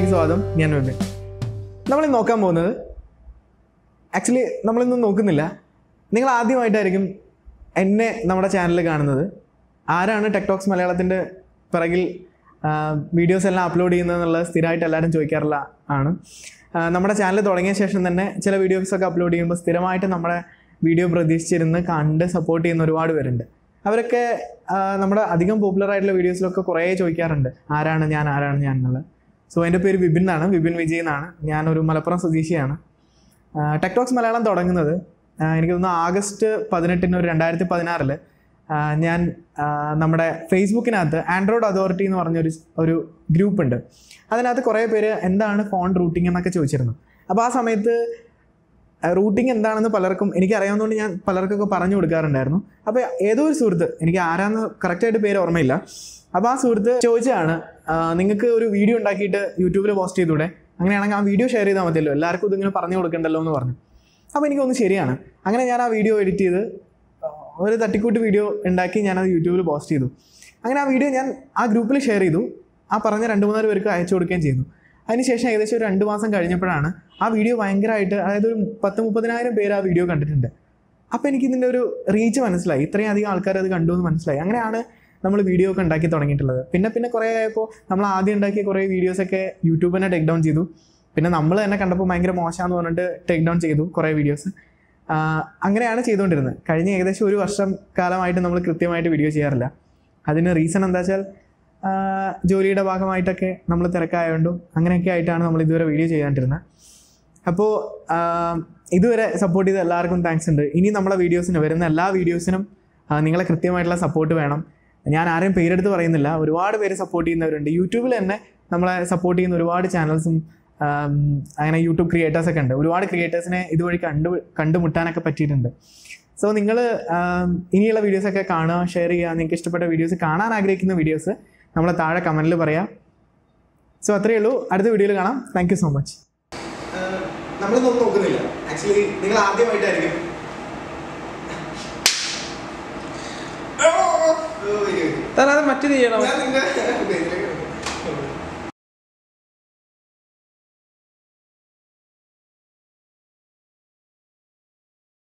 ചാനലിലേക്ക് സ്വാഗതം. ഞാൻ വിപിൻ. നമ്മളിന്ന് നോക്കാൻ പോകുന്നത്, ആക്ച്വലി നമ്മളിന്നും നോക്കുന്നില്ല, നിങ്ങൾ ആദ്യമായിട്ടായിരിക്കും എന്നെ നമ്മുടെ ചാനലിൽ കാണുന്നത്. ആരാണ് ടെക്ടോക്സ് മലയാളത്തിൻ്റെ പിറകിൽ വീഡിയോസ് എല്ലാം അപ്ലോഡ് ചെയ്യുന്നതെന്നുള്ളത് സ്ഥിരമായിട്ട് എല്ലാവരും ചോദിക്കാറുള്ള ആണ്. നമ്മുടെ ചാനൽ തുടങ്ങിയ ശേഷം തന്നെ ചില വീഡിയോസൊക്കെ അപ്ലോഡ് ചെയ്യുമ്പോൾ സ്ഥിരമായിട്ട് നമ്മുടെ വീഡിയോ പ്രതീക്ഷിച്ചിരുന്ന് കണ്ട് സപ്പോർട്ട് ചെയ്യുന്ന ഒരുപാട് പേരുണ്ട്. അവരൊക്കെ നമ്മുടെ അധികം പോപ്പുലർ ആയിട്ടുള്ള വീഡിയോസിലൊക്കെ കുറേ ചോദിക്കാറുണ്ട്, ആരാണ് ഞാൻ എന്നുള്ളത്. സോ എൻ്റെ പേര് വിപിൻ എന്നാണ്, വിപിൻ വിജയ് എന്നാണ്. ഞാനൊരു മലപ്പുറം സ്വദേശിയാണ്. ടെക്ടോക്സ് മലയാളം തുടങ്ങുന്നത് എനിക്ക് തോന്നുന്നു August 18 2016 ഞാൻ നമ്മുടെ ഫേസ്ബുക്കിനകത്ത് ആൻഡ്രോയിഡ് അതോറിറ്റി എന്ന് പറഞ്ഞൊരു ഗ്രൂപ്പുണ്ട്. അതിനകത്ത് കുറേ പേര് എന്താണ് ഫോൺ റൂട്ടിംഗ് എന്നൊക്കെ ചോദിച്ചിരുന്നു. അപ്പോൾ ആ സമയത്ത് റൂട്ടിംഗ് എന്താണെന്ന് പലർക്കും എനിക്കറിയാവുന്നതുകൊണ്ട് ഞാൻ പലർക്കൊക്കെ പറഞ്ഞു കൊടുക്കാറുണ്ടായിരുന്നു. അപ്പോൾ ഏതോ ഒരു സുഹൃത്ത്, എനിക്ക് ആരാന്ന് കറക്റ്റായിട്ട് പേര് ഓർമ്മയില്ല, അപ്പോൾ ആ സുഹൃത്ത് ചോദിച്ചതാണ്, നിങ്ങൾക്ക് ഒരു വീഡിയോ ഉണ്ടാക്കിയിട്ട് യൂട്യൂബിൽ പോസ്റ്റ് ചെയ്തൂടെ, അങ്ങനെയാണെങ്കിൽ ആ വീഡിയോ ഷെയർ ചെയ്താൽ മതിയല്ലോ, എല്ലാവർക്കും ഇതിങ്ങനെ പറഞ്ഞു കൊടുക്കണ്ടല്ലോ എന്ന് പറഞ്ഞു. അപ്പോൾ എനിക്കൊന്ന് ശരിയാണ്. അങ്ങനെ ഞാൻ ആ വീഡിയോ എഡിറ്റ് ചെയ്ത് ഒരു തട്ടിക്കൂട്ട് വീഡിയോ ഉണ്ടാക്കി ഞാനത് യൂട്യൂബിൽ പോസ്റ്റ് ചെയ്തു. അങ്ങനെ ആ വീഡിയോ ഞാൻ ആ ഗ്രൂപ്പിൽ ഷെയർ ചെയ്തു. ആ പറഞ്ഞ 2-3 പേർക്ക് അയച്ചു കൊടുക്കുകയും ചെയ്തു. അതിനുശേഷം ഏകദേശം ഒരു 2 മാസം കഴിഞ്ഞപ്പോഴാണ് ആ വീഡിയോ ഭയങ്കരമായിട്ട്, അതായത് ഒരു 10-30,000 പേര് ആ വീഡിയോ കണ്ടിട്ടുണ്ട്. അപ്പോൾ എനിക്കിതിൻ്റെ ഒരു റീച്ച് മനസ്സിലായി, ഇത്രയും അധികം ആൾക്കാർ അത് കണ്ടു എന്ന് മനസ്സിലായി. അങ്ങനെയാണ് നമ്മൾ വീഡിയോ ഒക്കെ ഉണ്ടാക്കി തുടങ്ങിയിട്ടുള്ളത്. പിന്നെ കുറേ ആയപ്പോൾ നമ്മൾ ആദ്യം ഉണ്ടാക്കിയ കുറേ വീഡിയോസൊക്കെ യൂട്യൂബിനെ ടേക്ക് ഡൗൺ ചെയ്തു. പിന്നെ നമ്മൾ തന്നെ കണ്ടപ്പോൾ ഭയങ്കര മോശമാണെന്ന് പറഞ്ഞിട്ട് ടേക്ക് ഡൗൺ ചെയ്തു കുറേ വീഡിയോസ്. അങ്ങനെയാണ് ചെയ്തുകൊണ്ടിരുന്നത്. കഴിഞ്ഞ ഏകദേശം 1 വർഷം കാലമായിട്ട് നമ്മൾ കൃത്യമായിട്ട് വീഡിയോ ചെയ്യാറില്ല. അതിന് റീസൺ എന്താ വെച്ചാൽ ജോലിയുടെ ഭാഗമായിട്ടൊക്കെ നമ്മൾ തിരക്കായതുകൊണ്ടും അങ്ങനെയൊക്കെ ആയിട്ടാണ് നമ്മൾ ഇതുവരെ വീഡിയോ ചെയ്യാണ്ടിരുന്നത്. അപ്പോൾ ഇതുവരെ സപ്പോർട്ട് ചെയ്ത എല്ലാവർക്കും താങ്ക്സ് ഉണ്ട്. ഇനി നമ്മളെ വീഡിയോസിന് വരുന്ന എല്ലാ വീഡിയോസിനും നിങ്ങളെ കൃത്യമായിട്ടുള്ള സപ്പോർട്ട് വേണം. ഞാൻ ആരെയും പേരെടുത്ത് പറയുന്നില്ല, ഒരുപാട് പേര് സപ്പോർട്ട് ചെയ്യുന്നവരുണ്ട്. യൂട്യൂബിൽ തന്നെ നമ്മളെ സപ്പോർട്ട് ചെയ്യുന്ന ഒരുപാട് ചാനൽസും അങ്ങനെ യൂട്യൂബ് ക്രിയേറ്റേഴ്സൊക്കെ ഉണ്ട്. ഒരുപാട് ക്രിയേറ്റേഴ്സിനെ ഇതുവഴി കണ്ടുമുട്ടാനൊക്കെ പറ്റിയിട്ടുണ്ട്. സോ നിങ്ങൾ ഇനിയുള്ള വീഡിയോസൊക്കെ കാണുക, ഷെയർ ചെയ്യുക. നിങ്ങൾക്ക് ഇഷ്ടപ്പെട്ട വീഡിയോസ്, കാണാൻ ആഗ്രഹിക്കുന്ന വീഡിയോസ് നമ്മളെ താഴെ കമൻറ്റിൽ പറയാം. സോ അത്രയേ ഉള്ളൂ. അടുത്ത വീഡിയോയിൽ കാണാം. Thank you so much. നമ്മളിതൊന്നും നോക്കുന്നില്ല, ആക്ച്വലി നിങ്ങൾ ആദ്യമായിട്ടായിരിക്കും മറ്റേത് ചെയ്യണം.